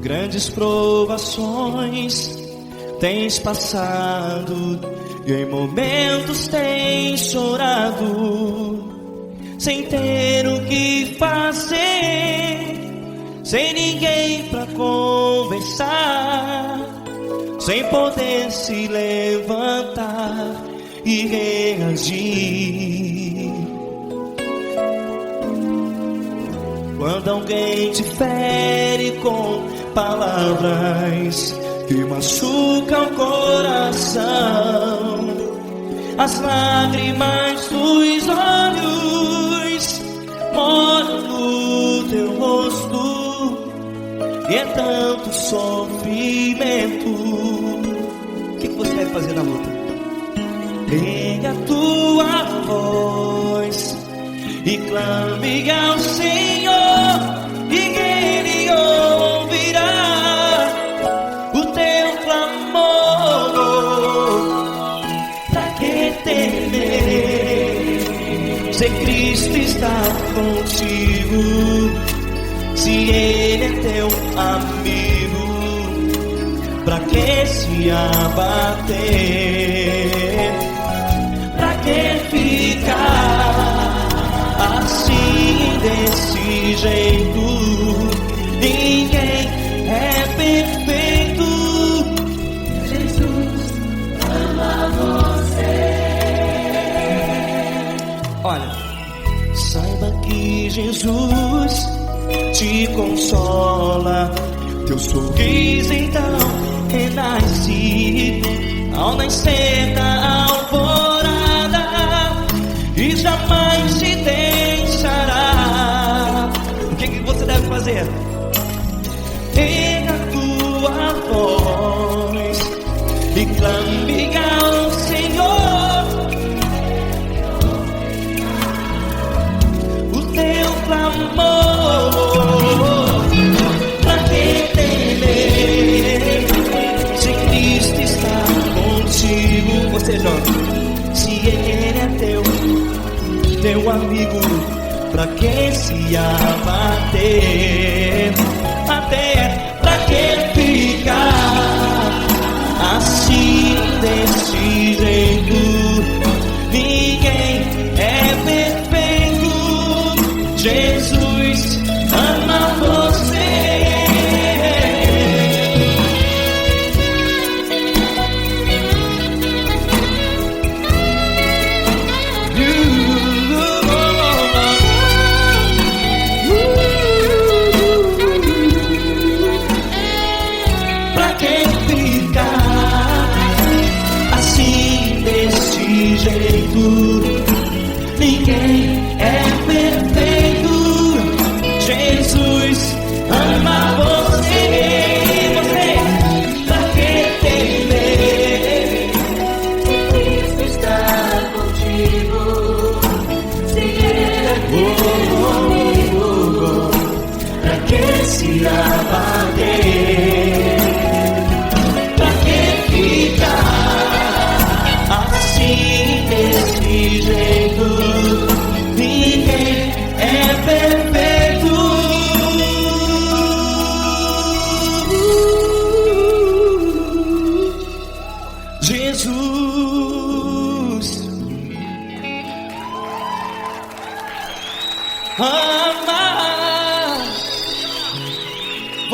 Grandes provações tens passado e em momentos tens chorado, sem ter o que fazer, sem ninguém pra conversar, sem poder se levantar e reagir. Quando alguém te fere com palavras que machucam o coração, as lágrimas dos olhos molham no teu rosto, e é tanto sofrimento. O que você deve fazer na luta? Ergue a tua voz e clame ao Senhor, e Ele ouvirá o teu clamor. Pra que temer, se Cristo está contigo, se Ele é teu amigo? Pra que se abater? Pra que ficar assim, desse jeito? Ninguém é perfeito. Jesus ama você. Olha, saiba que Jesus te consola, teu sorriso então renasce ao nascer da alvorada, e jamais te deixará. O que você deve fazer? Erga a tua voz e clame ao Senhor, o teu clamor. Pra que temer, se Cristo está contigo? Você jovem, se Ele é teu amigo, pra que se abater? Até pra que ficar assim, desse jeito? Ninguém é perfeito. Jesus ama você. Ninguém é perfeito. Jesus ama você. Pra que temer, Cristo está contigo, se Ele é teu amigo. Pra que se abater? Pra que ficar assim, desse jeito? Ninguém é perfeito. Jesus ama você.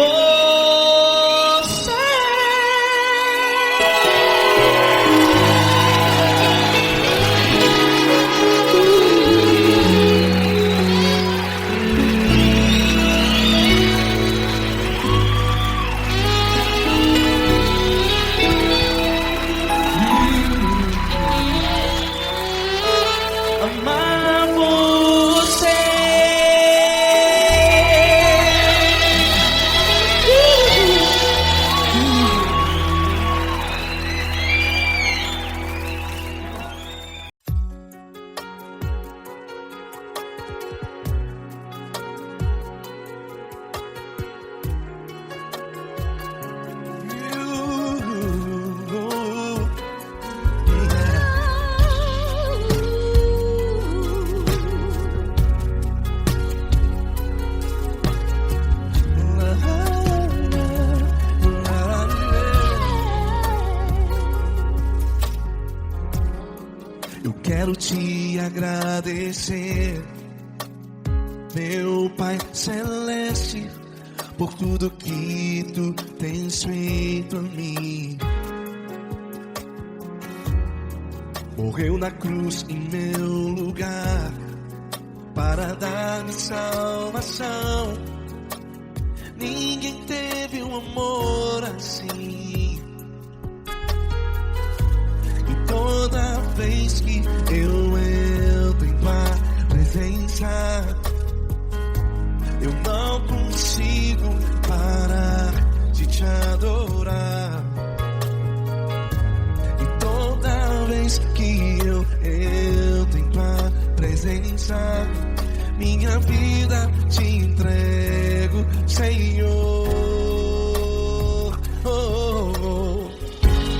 quero te agradecer, meu Pai Celeste, por tudo que tu tens feito a mim. Morreu na cruz em meu lugar para dar-me salvação. Ninguém teve um amor assim. E toda vez que eu entro em tua presença, eu não consigo parar de te adorar. E toda vez que eu entro em tua presença, minha vida te entrego, Senhor.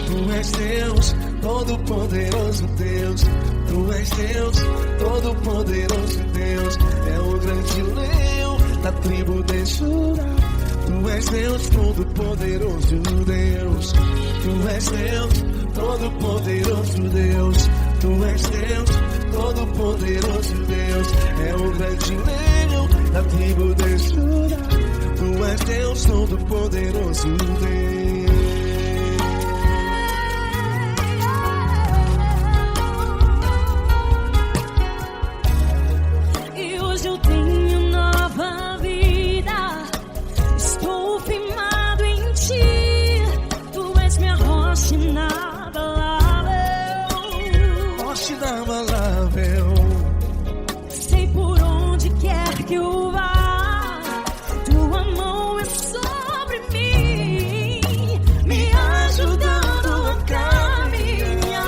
Tu és Deus, Todo-Poderoso Deus. Tu és Deus, Todo-Poderoso Deus. É o grande leão da tribo de Judá. Tu és Deus, Todo-Poderoso Deus. Tu és Deus, Todo-Poderoso Deus. Tu és Deus, Todo-Poderoso Deus. É o grande leão da tribo de Judá. Tu és Deus, Todo-Poderoso Deus. Sei por onde quer que eu vá, tua mão é sobre mim, me ajudando a caminhar.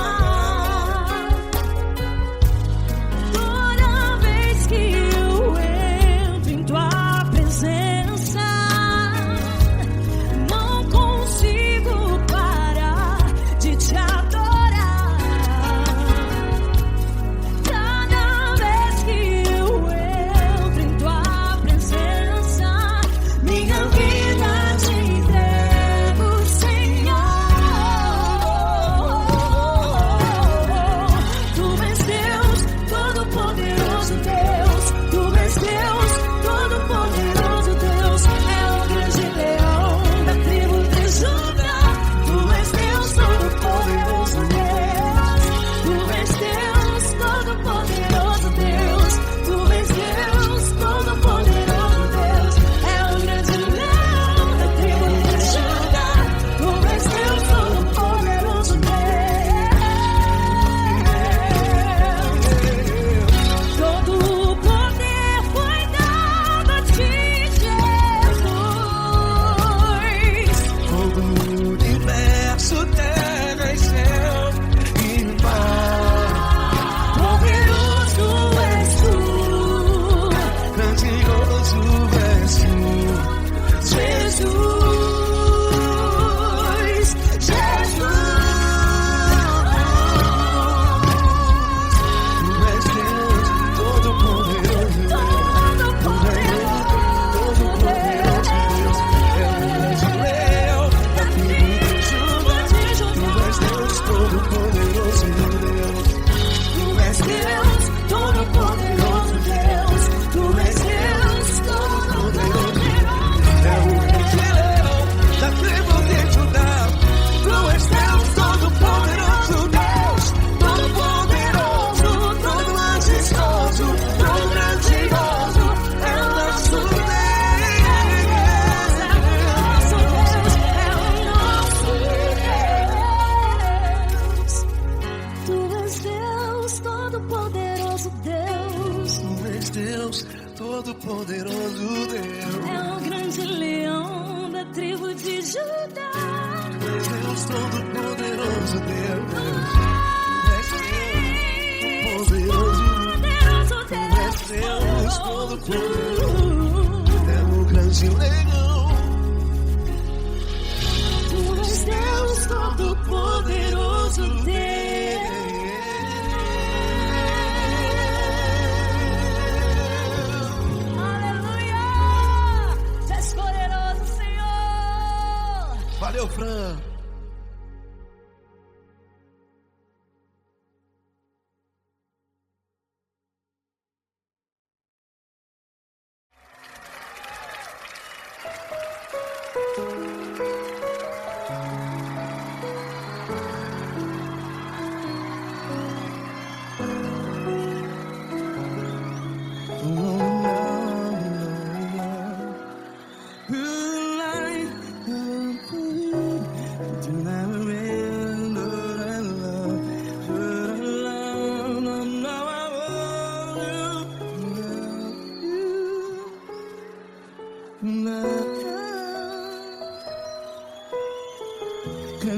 Toda vez que eu entro em tua presença, não consigo parar de te adorar. Todo-Poderoso Deus. É o grande leão da tribo de Judá. Tu és Deus, Todo-Poderoso Deus. Tu és Deus, Todo-Poderoso. É o grande leão. Tu és Deus, Todo-Poderoso Deus. Valeu, Fran.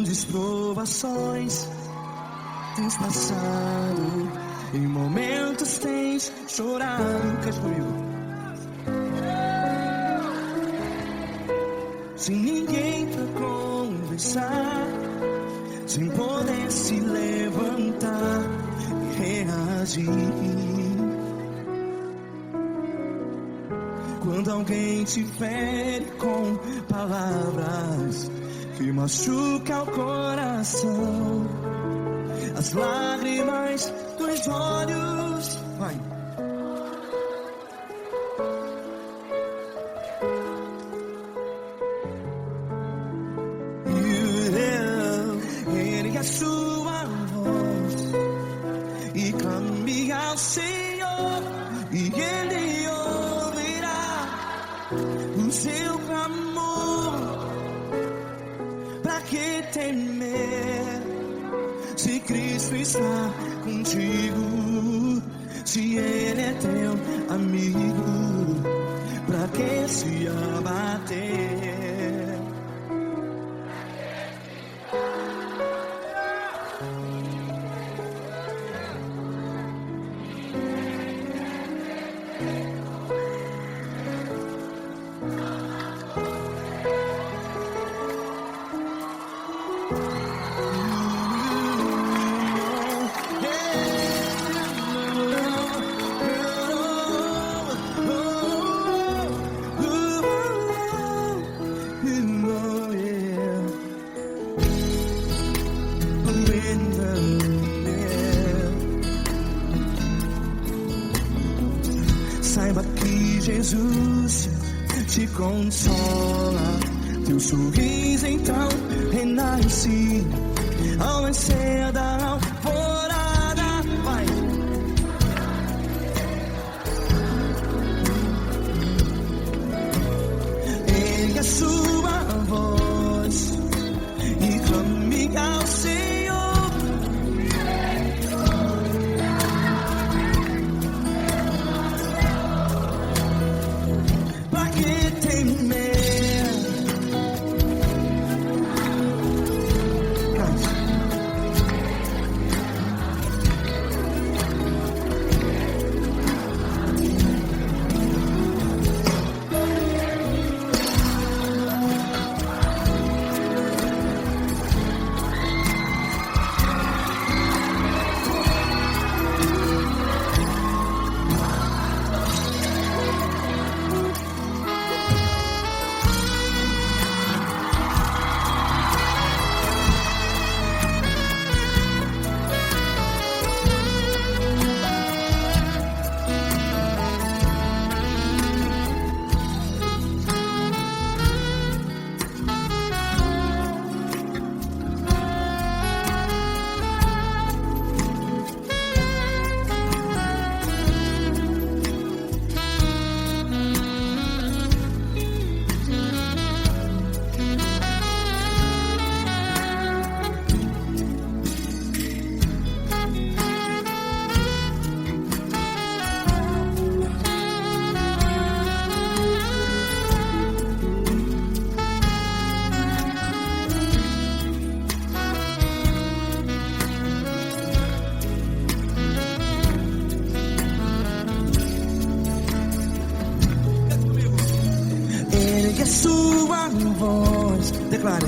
grandes provações tens passado, em momentos tens chorado. Cante comigo. Sem ninguém pra conversar, sem poder se levantar e reagir. Quando alguém te fere com palavras que machucam o coração, as lágrimas dos olhos, vai. Ergue a sua voz e clame ao Senhor, e Ele ouvirá o seu clamor. Pra que temer, se Cristo está contigo? Se Ele é teu amigo, pra que se abater? Saiba que Jesus te consola, teu sorriso então renasce ao nascer da alvorada. Vai. Ergue a sua voz e clame ao Senhor. Ergue a sua voz, declare.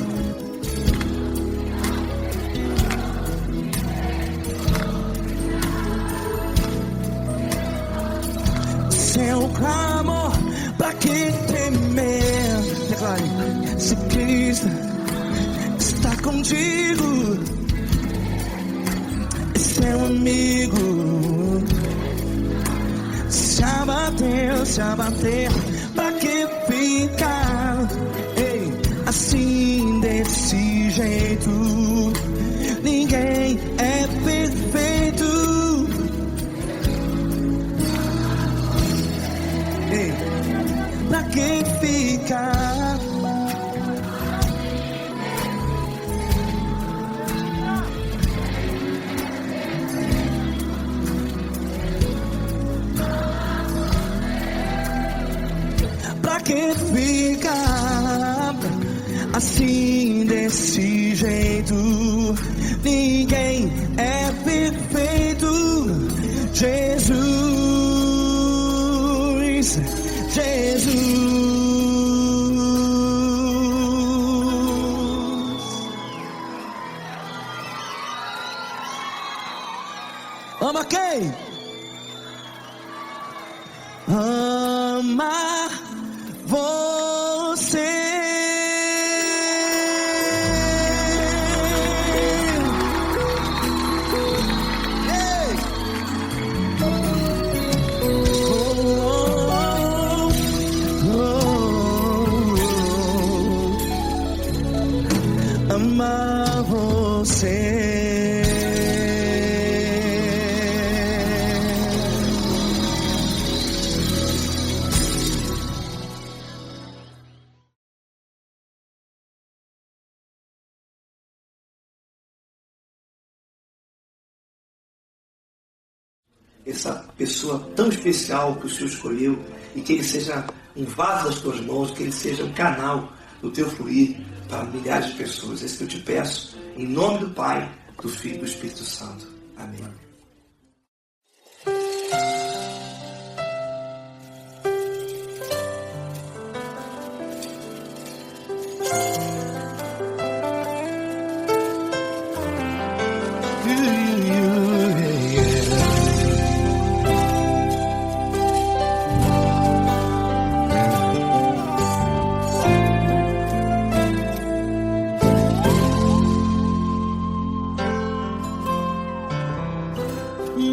Seu clamor, pra que temer? Declare. Se Cristo está contigo, é seu amigo. Se abater, pra que ficar, ei, assim desse jeito? Ninguém é perfeito. Ei, pra que ficar? Pra que ficar assim desse jeito. Ninguém é perfeito. Jesus, Jesus. Ama quem? Ama você. Ei! Ama você. Essa pessoa tão especial que o Senhor escolheu, e que ele seja um vaso das tuas mãos, que ele seja um canal do teu fluir para milhares de pessoas. É isso que eu te peço, em nome do Pai, do Filho e do Espírito Santo. Amém.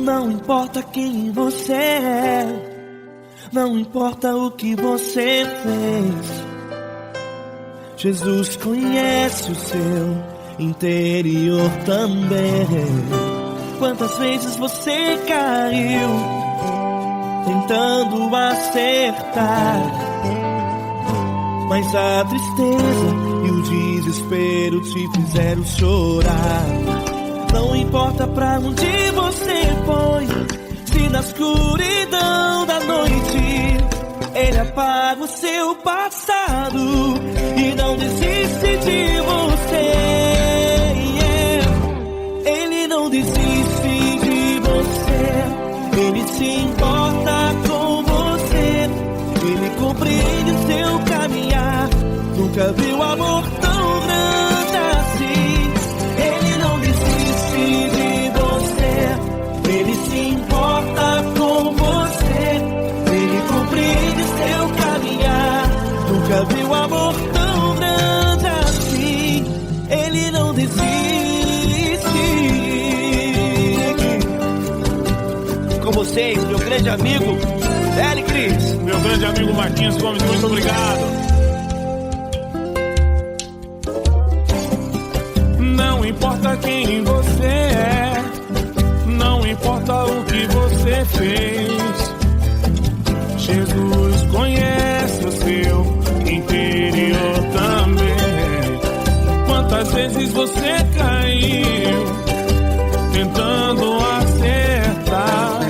Não importa quem você é, não importa o que você fez, Jesus conhece o seu interior também. Quantas vezes você caiu tentando acertar, mas a tristeza e o desespero te fizeram chorar. Não importa pra onde você foi, se na escuridão da noite Ele apaga o seu passado e não desiste de você. Ele não desiste de você, Ele se importa com você, Ele compreende o seu caminhar. Nunca viu amor tão grande assim. Ele não desiste de você, Ele se importa com você, Ele compreende seu caminhar. Nunca viu amor tão grande assim. Ele não desiste. Com vocês, meu grande amigo L. Cris. Meu grande amigo Marquinhos Gomes, muito obrigado. Não importa quem você é, não importa o que você fez, Jesus conhece o seu interior também. Quantas vezes você caiu tentando acertar,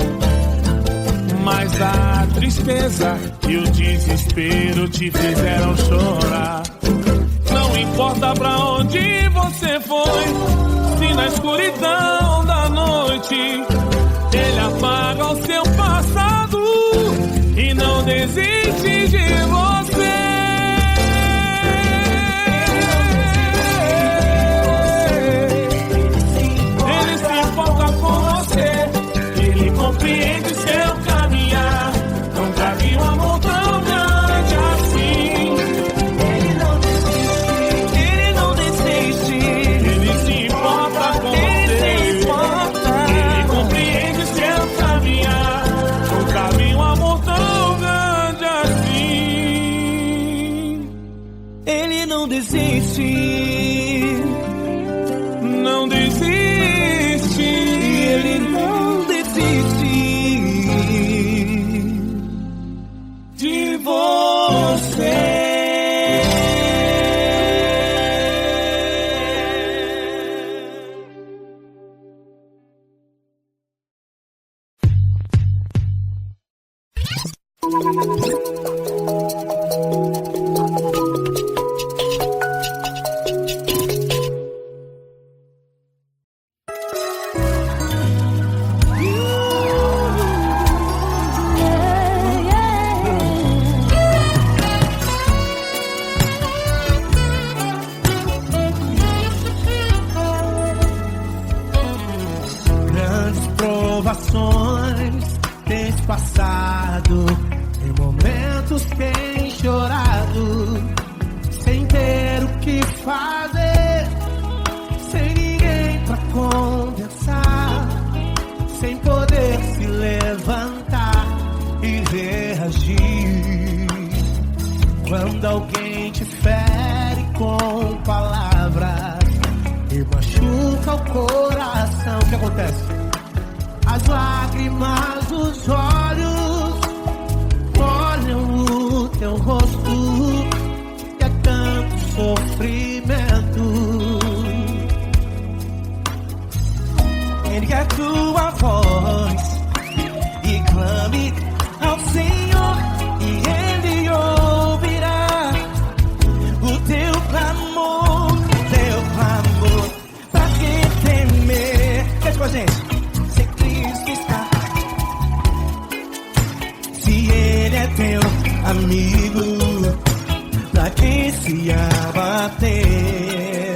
mas a tristeza e o desespero te fizeram chorar. Não importa pra onde você foi, se na escuridão da noite Ele apaga o seu passado e não desiste de você. Ele se importa com você, Ele compreende seu caminhar. Nunca vi um amor tão grande assim. Ele não desiste, Ele se importa com você, Ele compreende seu caminhar. Nunca vi um amor tão grande assim. Ele não desiste, não desiste, Ele não desiste de você. lado, em momentos tem chorado, sem ter o que fazer, sem ninguém pra conversar, sem poder se levantar e reagir. Quando alguém te fere com palavras e machuca o coração, o que acontece? As lágrimas dos olhos molham o teu rosto, e é tanto sofrimento. Ergue a tua voz e clame ao Senhor, e Ele ouvirá o teu clamor, pra que temer? Cante com a gente. Se Cristo está, se Ele é teu amigo, pra que se abater?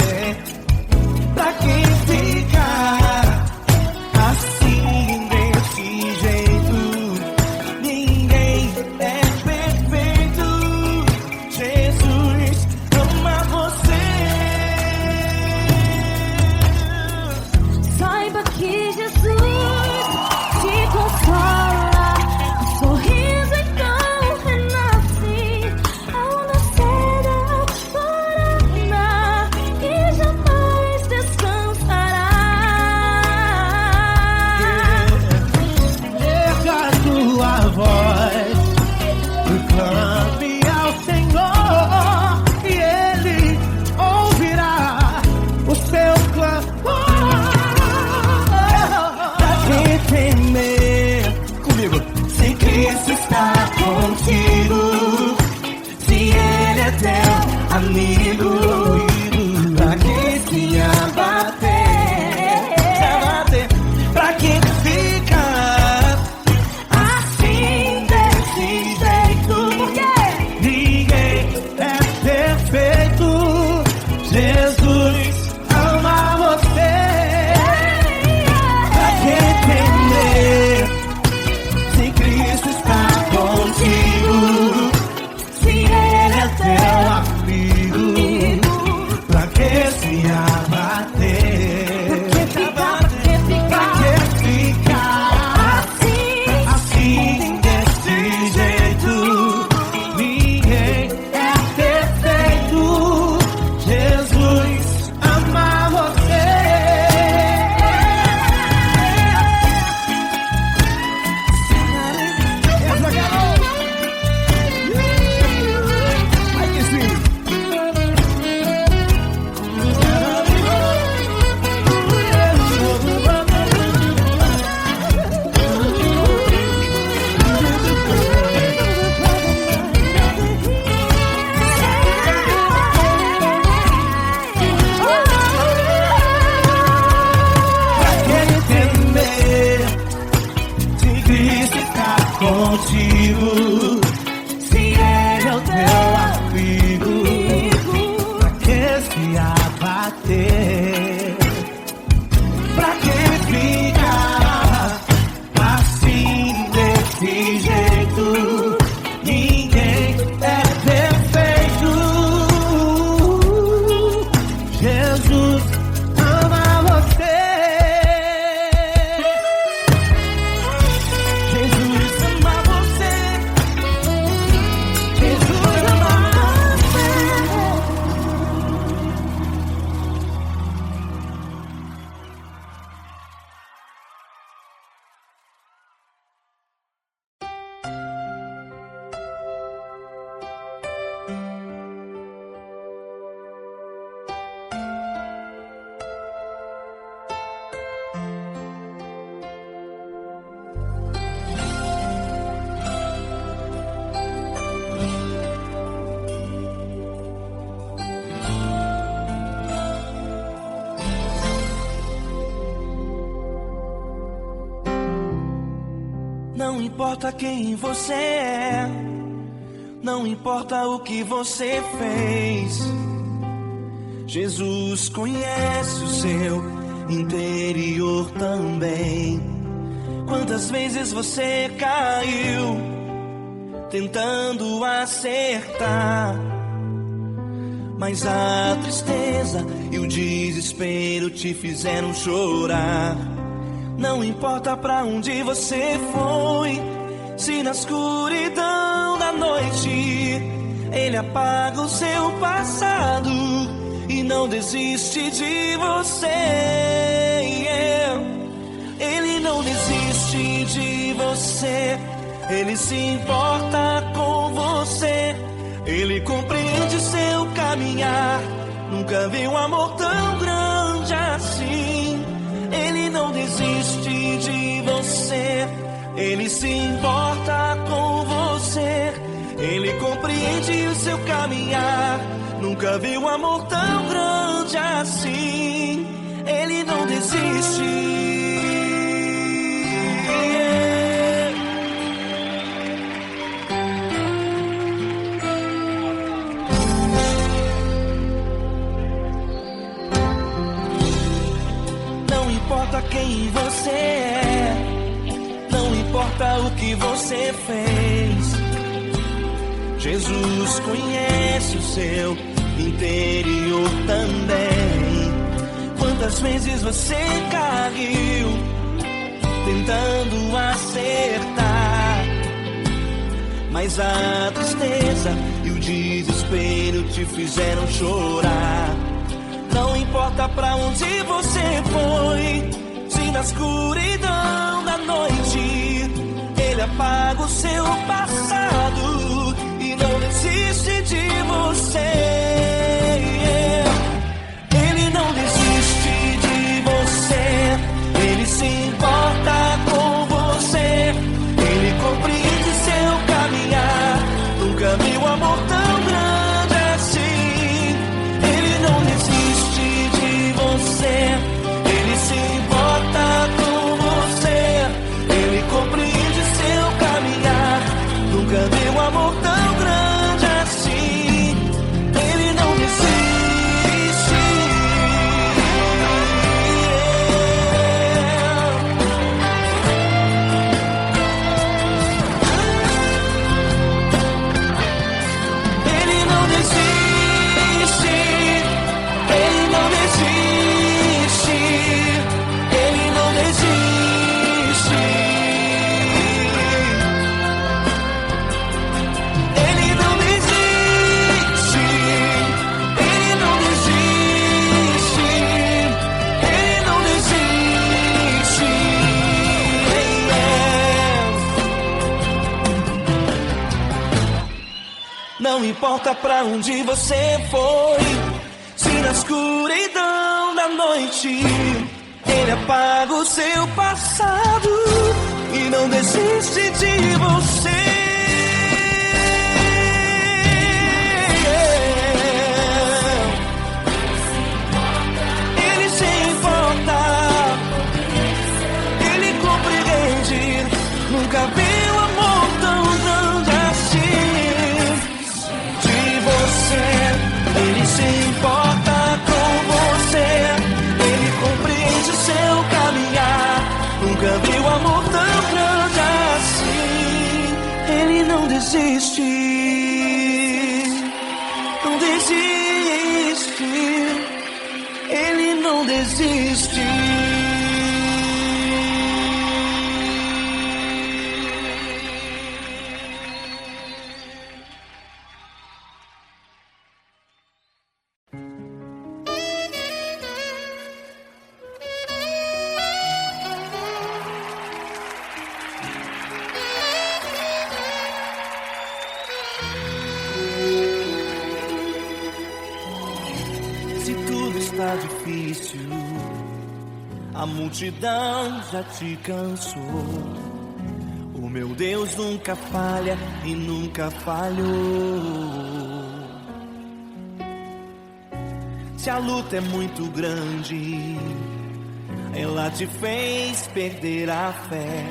Pra que ficar assim desse jeito? Ninguém é perfeito. Jesus ama você. Saiba que Jesus te consola, o sorriso então renasce ao nascer da aurora e jamais descansará. Erga a tua voz e clame ao Senhor, e Ele ouvirá o seu clamor. Pra que temer? Comigo. Se Cristo está contigo, se Ele é teu amigo, pra que se abater? Pra que ficar assim desse jeito? Ninguém é perfeito. Jesus ama você. Pra que temer? Se Cristo está contigo, se Ele é teu Amigo, pra que se abater? Pra que ficar assim desse jeito? Ninguém é perfeito. Jesus ama você. Essa garota. Ai que sim. Pra que temer? Se Cristo está contigo, se Ele é o teu Amigo, pra que se abater? Pra que ficar assim desse jeito? Ninguém é perfeito. Jesus ama você. Jesus ama você. Jesus ama você. Não importa quem você é, não importa o que você fez, Jesus conhece o seu interior também. Quantas vezes você caiu tentando acertar, mas a tristeza e o desespero te fizeram chorar. Não importa pra onde você foi, se na escuridão da noite ele apaga o seu passado e não desiste de você. Ele não desiste de você, ele se importa com você, ele compreende seu caminhar. Nunca vi um amor tão grande assim. Ele não desiste de você, ele se importa com você, ele compreende o seu caminhar. Nunca vi um amor tão grande assim. Ele não desiste. Não importa quem você é, não importa o que você fez, Jesus conhece o seu interior também. Quantas vezes você caiu tentando acertar, mas a tristeza e o desespero te fizeram chorar. Não importa pra onde você foi, se na escuridão da noite ele apaga o seu passado e não desiste de você. Ele não desiste de você, ele se importa com você, ele compreende seu caminhar. Nunca vi um amor tão grande assim. Ele não desiste de você, ele se importa com você, ele compreende seu caminhar. Nunca vi um amor tão grande assim. Ele não desiste. Ele não desiste. Ele não desiste. Ele não desiste. Ele não desiste. Ele não desiste. Ele não desiste. Não importa pra onde você foi, se na escuridão da noite ele apaga o seu passado e não desiste de você. Ele se importa, ele compreende. Nunca vi um amor tão grande assim. De você, ele se importa com você, ele compreende o seu caminhar. Nunca vi um amor tão grande assim. Ele não desiste, não desiste, ele não desiste. Se tudo está difícil, a multidão já te cansou. O meu Deus nunca falha e nunca falhou. Se a luta é muito grande, ela te fez perder a fé.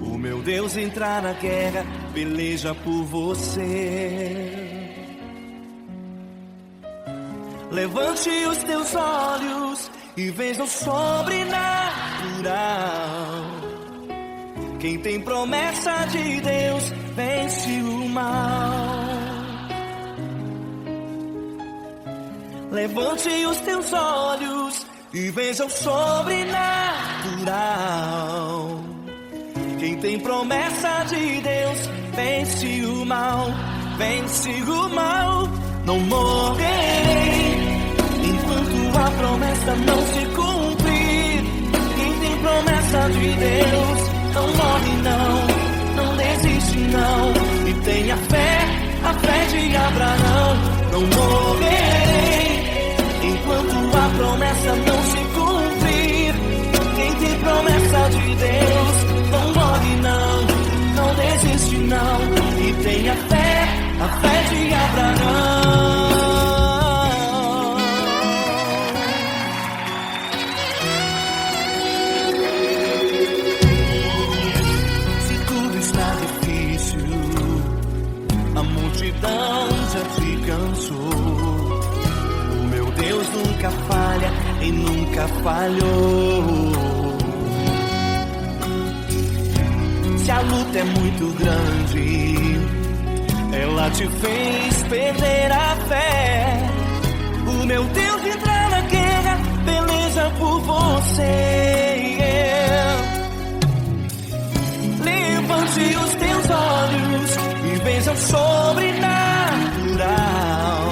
O meu Deus entrar na guerra, peleja por você. Levante os teus olhos e veja o sobrenatural. Quem tem promessa de Deus vence o mal. Levante os teus olhos e veja o sobrenatural. Quem tem promessa de Deus vence o mal, vence o mal. Não morrerei enquanto a promessa não se cumprir. Quem tem promessa de Deus não morre não desiste não. E tenha fé, a fé de Abraão. Não morrerei enquanto a promessa não se cumprir. Quem tem promessa de Deus não morre não desiste não. E tenha fé, a fé de Abraão. Se tudo está difícil, a multidão já te cansou. O meu Deus nunca falha e nunca falhou. Se a luta é muito grande, ela te fez perder a fé. O meu Deus entra na guerra, peleja por você. Levante os teus olhos e veja o sobrenatural.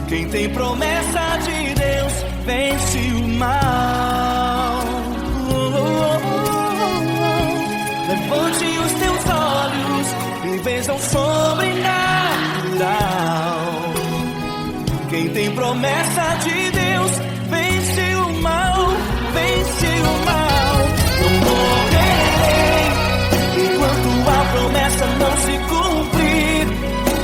Quem tem promessa de Deus vence o mal. Levante os teus olhos e veja o sobrenatural. Quem tem promessa de Deus vence o mal, vence o mal. Não morrerei enquanto a promessa não se cumprir.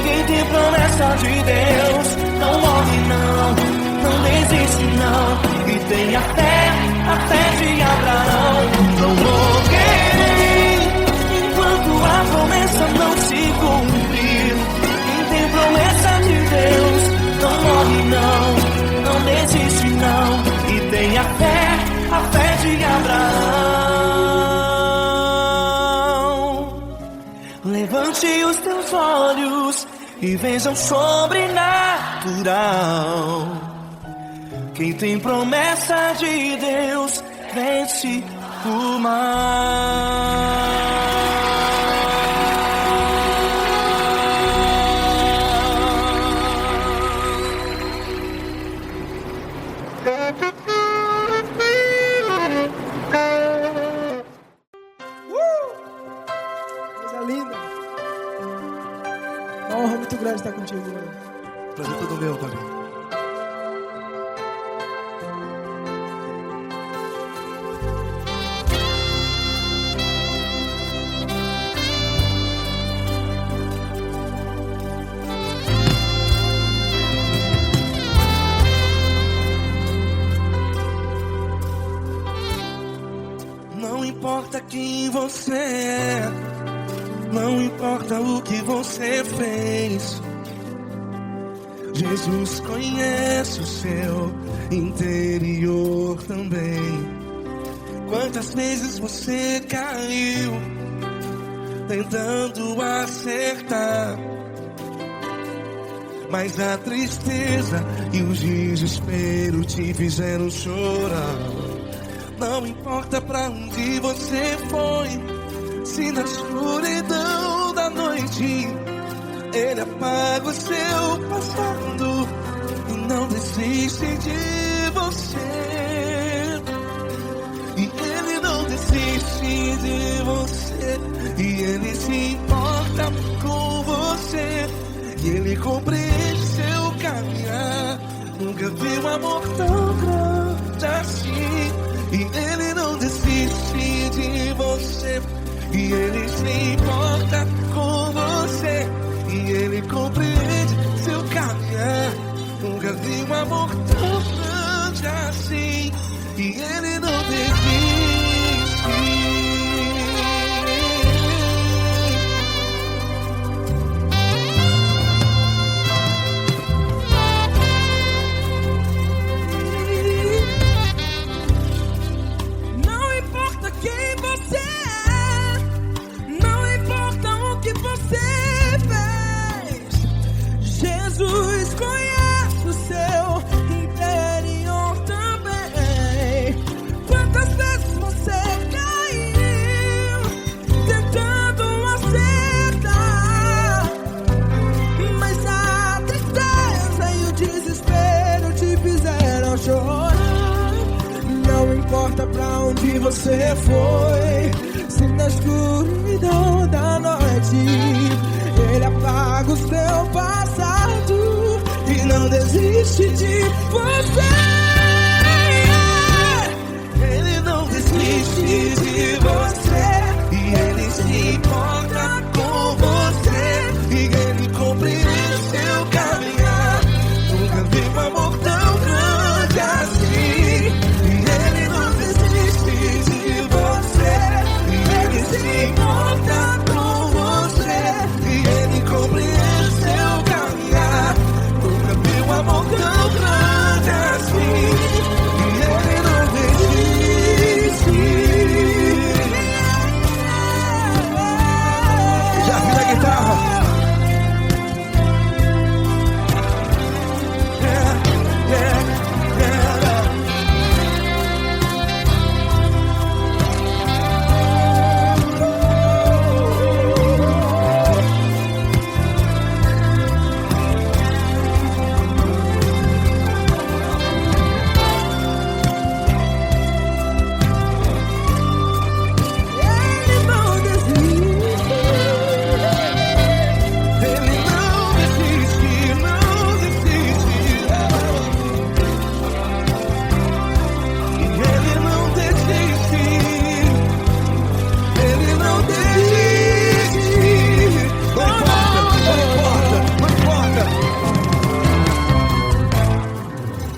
Quem tem promessa de Deus não morre não desiste não. E tenha fé, a fé de Abraão. Não morrerei enquanto a promessa não se cumprir. Quem tem promessa de Deus não morre não desiste não. E tenha fé, a fé de Abraão. Levante os teus olhos e veja o sobrenatural. Quem tem promessa de Deus vence o mal. Coisa linda. Uma honra muito grande estar contigo, mano. Prazer todo meu, Paulinho. Não importa quem você é, não importa o que você fez, Jesus conhece o seu interior também. Quantas vezes você caiu tentando acertar, mas a tristeza e o desespero te fizeram chorar. Não importa pra onde você foi, se na escuridão da noite Ele apaga o seu passado e não desiste de você. E Ele não desiste de você, e Ele se importa com você, e Ele compreende seu caminhar. Nunca vi um amor tão grande assim. E Ele não desiste de você, e Ele se importa com você, e Ele compreende seu caminhar. Nunca vi um amor tão grande assim. E Ele não desiste. Não importa quem você é, você foi. Se na escuridão da noite Ele apaga o seu passado e não desiste de você. Ele não desiste de você e Ele se importa com você e Ele compreende seu caminhar. Nunca vi um amor tão grande assim. E Ele não desiste de você e Ele se importa com você e Ele compreende seu caminhar. Nunca vi um amor tão grande assim. E Ele não desiste. Já vi a guitarra.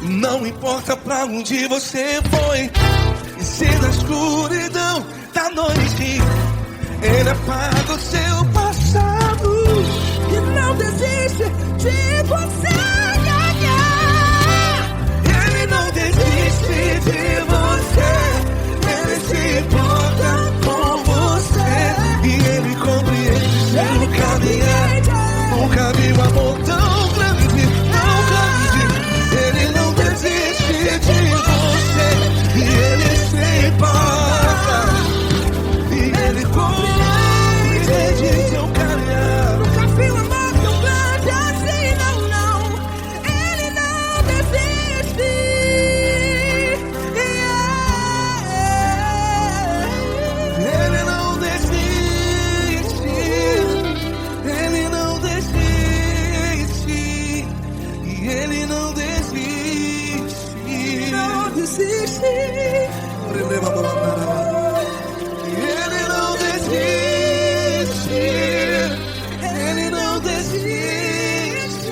Não importa pra onde você foi, e se na escuridão da noite Ele apaga o seu passado e não desiste de você. Ele não desiste de você, Ele se importa com você e Ele compreende seu caminhar. Nunca vi um amor tão grande, tão grande. Ele não desiste de você e Ele se importa e Ele compreende seu caminhar. Nunca vi um amor tão grande assim, não, não. Ele não desiste. Ele não desiste. Ele não desiste. E Ele não desiste. Não desiste. Ele não desiste. Ele não desiste.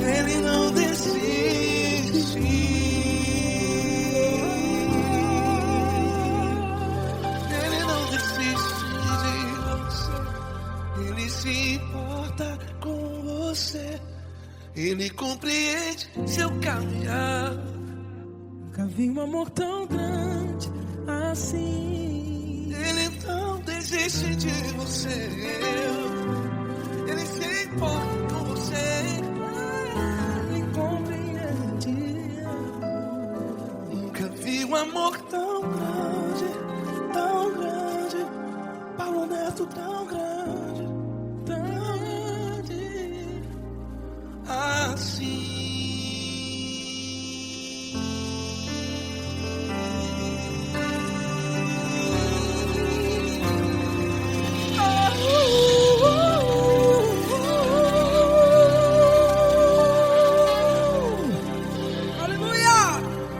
Ele não desiste. Ele não desiste de você. Ele se importa com você. Ele compreende seu caminhar. Nunca vi um amor tão grande assim. Ele não desiste de você. Ele se importa com você. Ele compreende. Nunca vi um amor tão grande, tão grande. Paulo Neto tão grande, tão grande assim.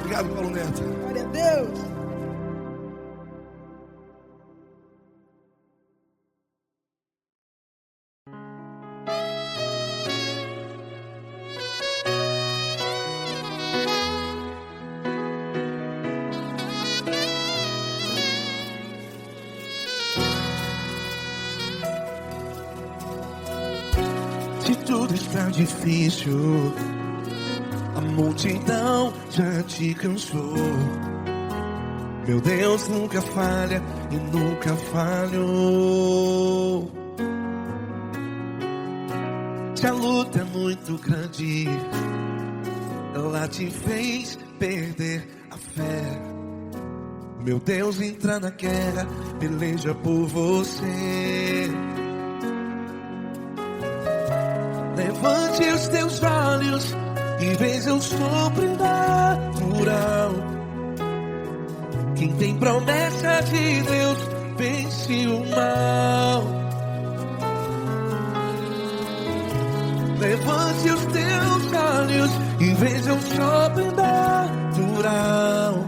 Obrigado, Paulo Neto. Glória a Deus. Se tudo está difícil, a multidão já te cansou. Meu Deus nunca falha e nunca falhou. Se a luta é muito grande, ela te fez perder a fé. Meu Deus entra na guerra, peleja por você. Levante os teus olhos e veja o sobrenatural Quem tem promessa de Deus vence o mal. Levante os teus olhos e veja o sobrenatural.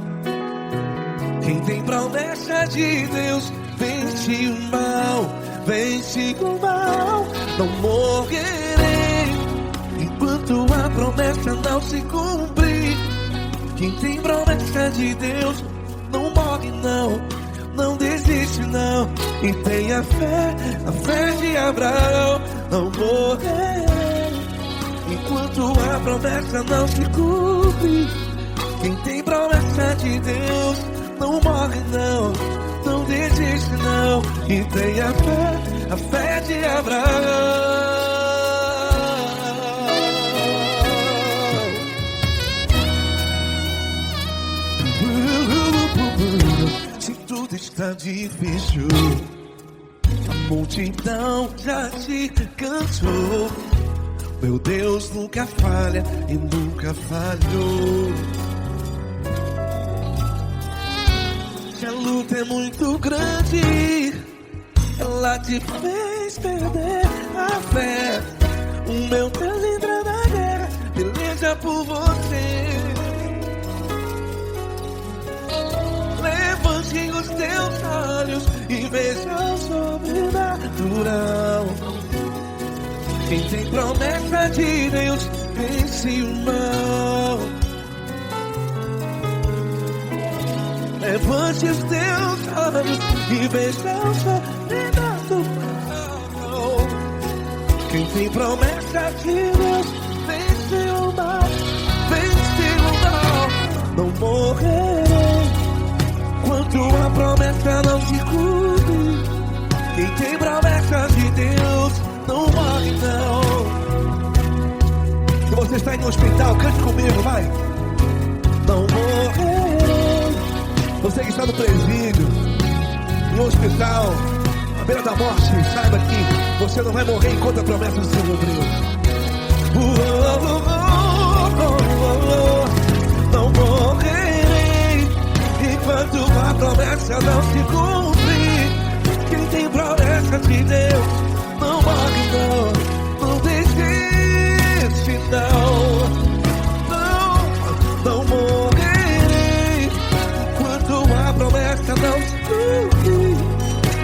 Quem tem promessa de Deus vence o mal, vence o mal. Não morrerei enquanto a promessa não se cumprir. Quem tem promessa de Deus não morre não, não desiste não. E tenha fé, a fé de Abraão. Não morrerei enquanto a promessa não se cumpre. Quem tem promessa de Deus não morre não, não desiste não. E tenha fé, a fé de Abraão. Se tudo está difícil, a multidão já te cansou. Meu Deus nunca falha e nunca falhou. Se a luta é muito grande, ela te fez perder a fé. O meu Deus entra na guerra, peleja por você. Levante os teus olhos e veja o sobrenatural. Quem tem promessa de Deus vence o mal. Levante os teus olhos e veja o sobrenatural. Quem tem promessa de Deus vence o mal, vence o mal. Não morrerei enquanto a promessa não se cumpre. Quem tem promessa de Deus não morre não. Se você está em um hospital, cante comigo, vai. Não morrerei. Você que está no presídio, em um hospital, à beira da morte, saiba que você não vai morrer enquanto a promessa não se cumpriu. Não morrerei enquanto a promessa não se cumprir. Quem tem promessa de Deus não morre não, não desiste não. Não morrerei enquanto a promessa não se cumprir.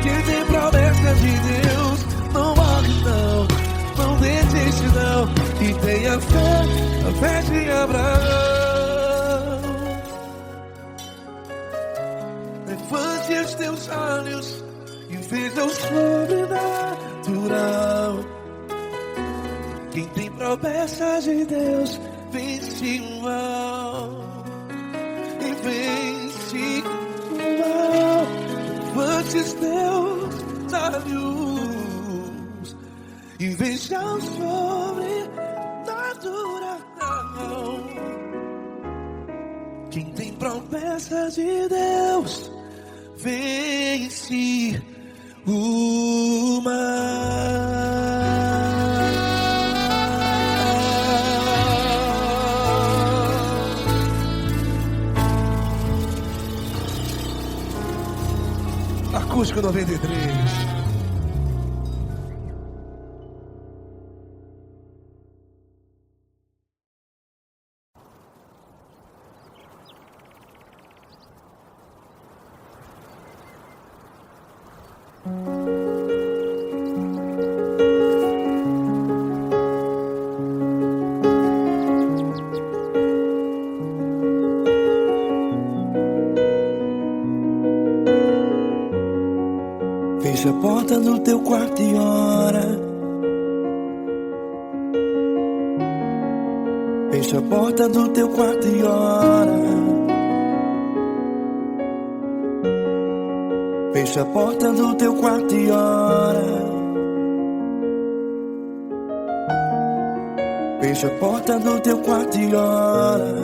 Quem tem promessa de Deus não morre não, não desiste não. E tenha fé, a fé de Abraão. Levante os teus olhos e veja o sobrenatural. Quem tem promessa de Deus vence o mal, e vence o mal. Levante os teus olhos e veja o sobrenatural. Quem tem promessa de Deus vence o mal. Acústico 93. Fecha a porta do teu quarto e ora. Fecha a porta do teu quarto e ora. Fecha a porta do teu quarto e ora. Fecha a porta do teu quarto e ora.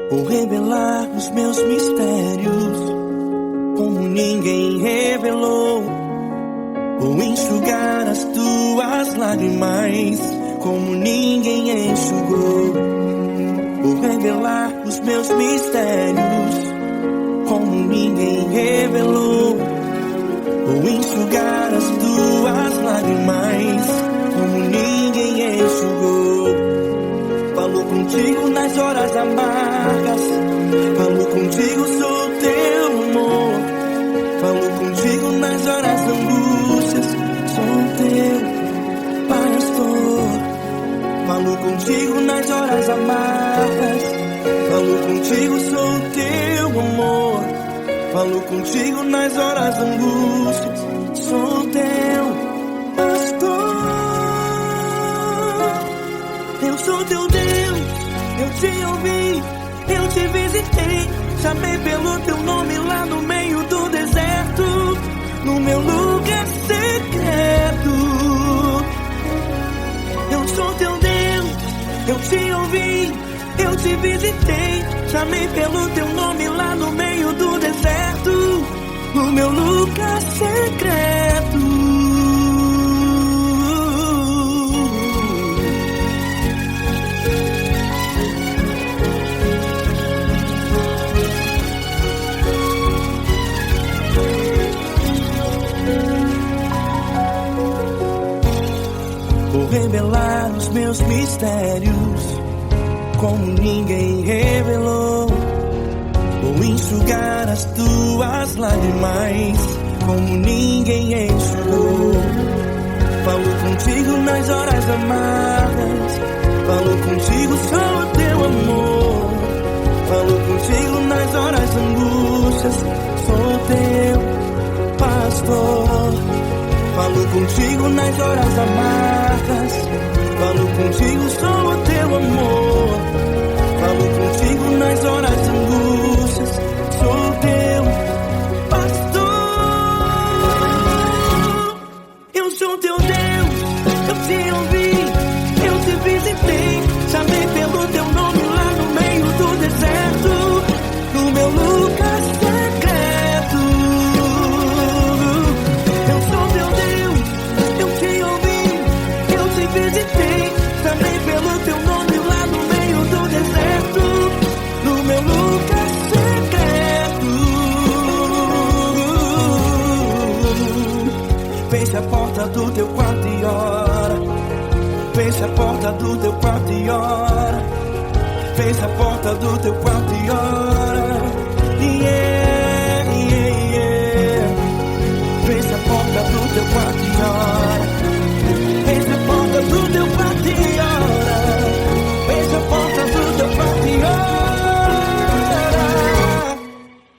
Vou revelar os meus mistérios como ninguém revelou. Vou enxugar as tuas lágrimas como ninguém enxugou. Vou revelar os os meus mistérios, como ninguém revelou, ou enxugar as tuas lágrimas, como ninguém enxugou. Falo contigo nas horas amargas, falo contigo, sou teu amor. Falo contigo nas horas da angústias, sou teu pastor. Falo contigo nas horas amargas, falo contigo, sou teu amor. Falo contigo nas horas da angústias, sou teu pastor. Eu sou teu Deus, eu te ouvi, eu te visitei, chamei pelo teu nome lá no meio do deserto, no meu lugar secreto. Eu sou teu Deus, eu te ouvi, eu te visitei, chamei pelo teu nome lá no meio do deserto, no meu lugar secreto. Vou revelar os meus mistérios, como ninguém revelou, vou enxugar as tuas lágrimas, como ninguém enxugou. Falo contigo nas horas amargas, falo contigo, sou teu amor. Falo contigo nas horas da angústias, sou teu pastor. Falo contigo nas horas amargas, falo contigo, sou teu amor. Falo contigo nas horas de angústias, sou teu pastor. Eu sou teu Deus, eu te ouvi, eu te visitei, chamei pelo teu nome lá no meio do deserto, no meu lugar secreto. Eu sou teu Deus, eu te ouvi, eu te visitei, chamei pelo teu nome lá no meio do deserto, no meu lugar secreto. Feche a porta do teu quarto e ora. Feche a porta do teu quarto e ora. Feche a porta do teu quarto e ora. Yeah, yeah, yeah. Feche a porta do teu quarto e ora. Feche a porta do teu quarto e ora. Feche a porta do teu quarto e ora.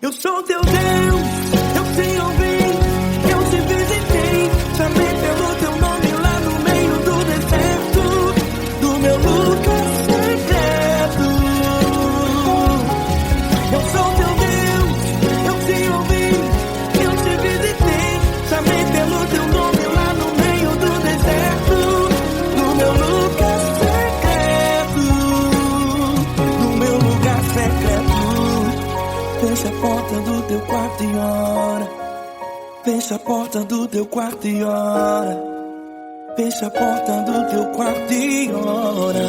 Eu sou teu Deus, eu te ouvi, eu te visitei, chamei pelo teu nome lá no meio do deserto, do meu lugar secreto. Eu sou teu Deus, eu te ouvi, eu te visitei, chamei pelo teu nome lá no meio do deserto, no meu lugar secreto, no meu lugar secreto. Fecha a porta do teu quarto e ora. Fecha a porta do teu quarto e ora. Fecha a porta do teu quarto e ora.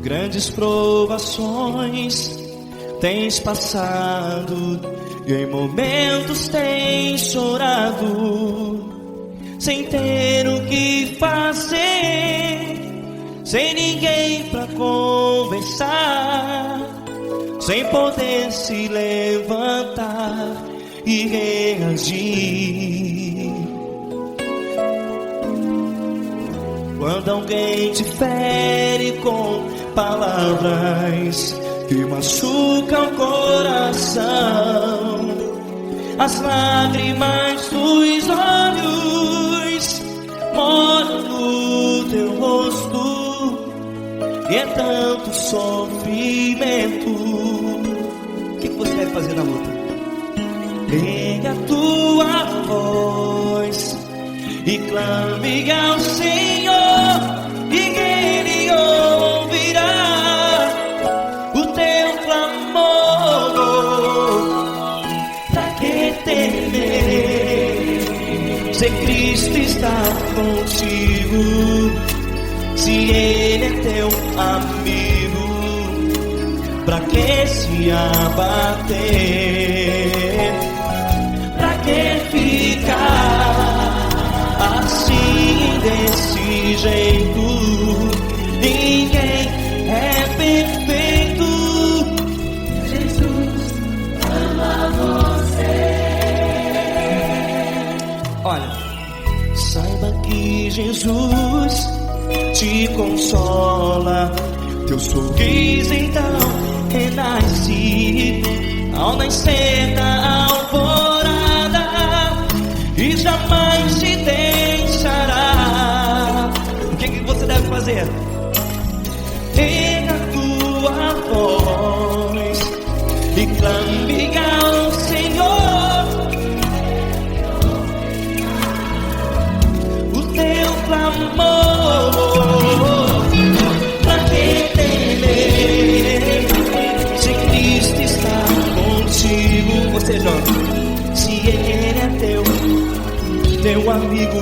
Grandes provações tens passado e em momentos tens chorado, sem ter o que fazer, sem ninguém pra conversar. sem poder se levantar e reagir. Quando alguém te fere com palavras que machucam o coração, as lágrimas dos olhos moram no teu rosto, e é tanto sofrimento. O que você deve fazer na luta? Erga a tua voz e clame ao Senhor, e Ele ouvirá o teu clamor. Pra que temer, se Cristo está contigo, se Ele é teu amigo? Pra que se abater? Pra que ficar assim desse jeito? Ninguém é perfeito. Jesus ama você. Olha, saiba que Jesus te consola, teu sorriso então renasce ao nascer da alvorada, e jamais te deixará. O que você deve fazer? Erga a tua voz e clame ao Senhor, o teu clamor. Pra que temer, se Cristo está contigo? Você jovem, se Ele é teu amigo,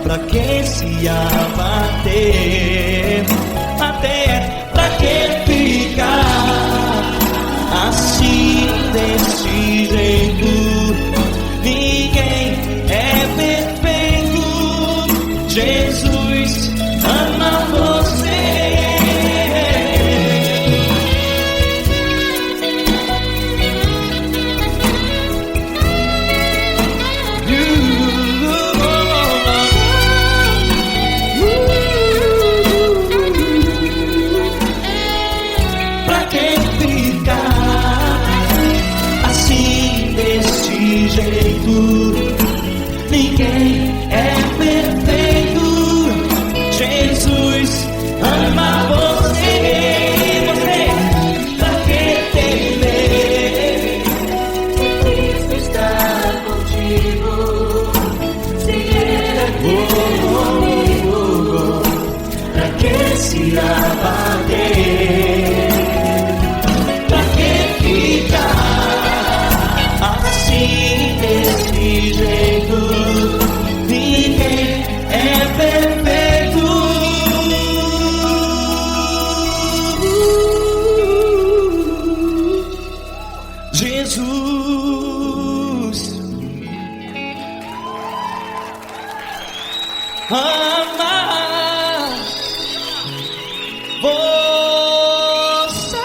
pra que se abater? Até pra que ficar assim desse jeito? Ninguém é perfeito. Jesus ama você. Pra que ficar assim desse jeito? Ninguém é perfeito. Jesus ama você. Pra que temer, Cristo está contigo, se Ele é teu amigo. Pra que se abater? Pra que ficar assim desse jeito? Ninguém é perfeito. Jesus ama você.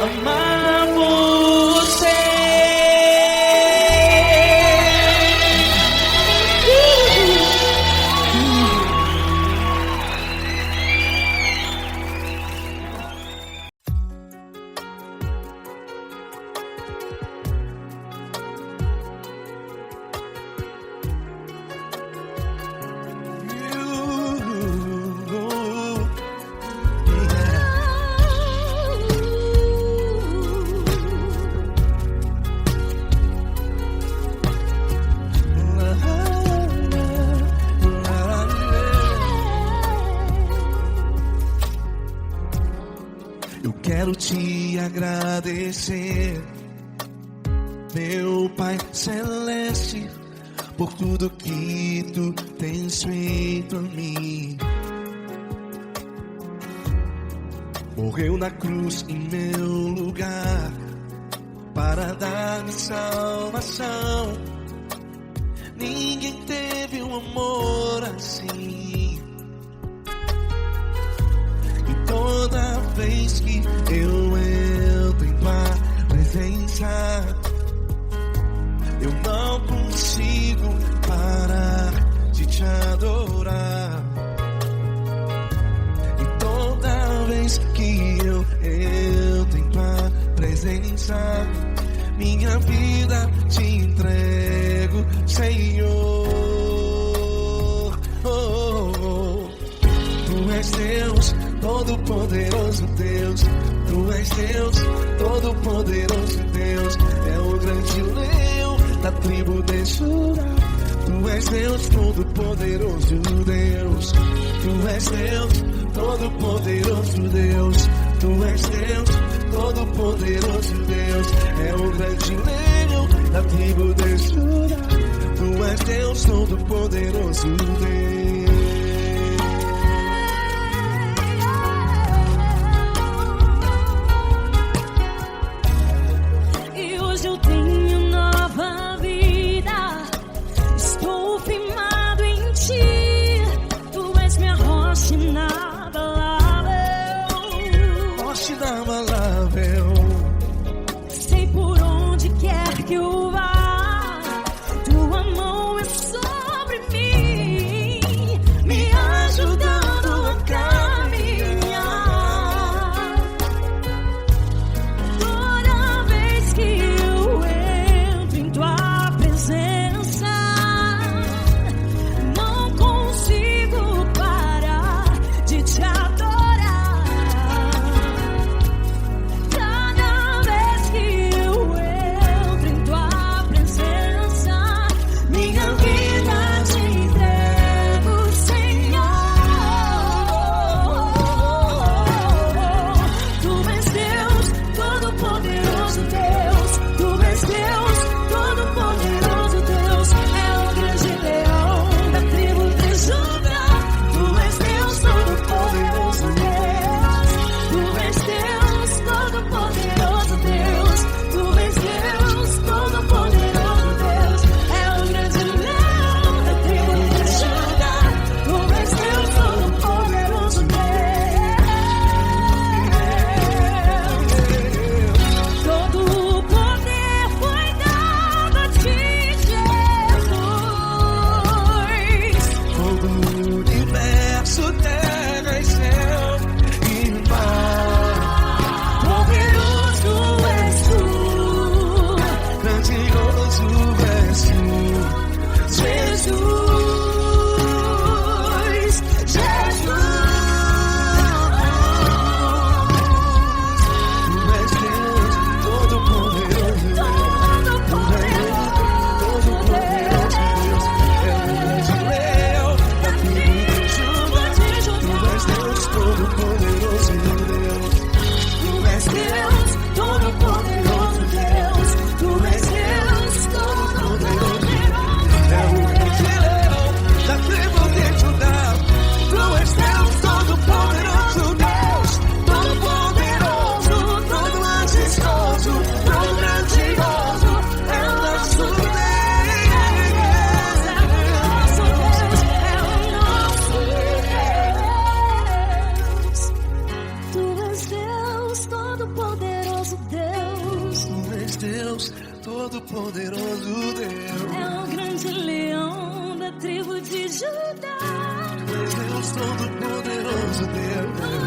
Amar você. Eu quero te agradecer, meu Pai Celeste, por tudo que tu tens feito a mim. morreu na cruz em meu lugar para dar-me salvação. Ninguém teve um amor assim. E toda vez que eu entro em tua presença, eu não consigo parar de te adorar. E toda vez que eu entro em tua presença, minha vida te entrego, Senhor. Tu és Deus, todo-poderoso Deus. Tu és Deus, todo-poderoso Deus. É o grande leão da tribo de Judá. Tu és Deus, todo-poderoso Deus. Tu és Deus, todo-poderoso Deus. Tu és Deus, todo-poderoso Deus. É o grande leão da tribo de Judá. Tu és Deus, todo-poderoso Deus. Sei por onde quer que eu vá, tua mão é sobre mim, me ajudando a caminhar. Toda vez que eu entro em tua presença, não consigo parar de te adorar. Todo-poderoso Deus. É o grande leão da tribo de Judá. Tu és Deus, todo-poderoso Deus. Tu és Deus, todo-poderoso Deus. Tu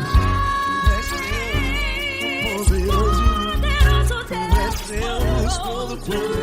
és Deus, todo-poderoso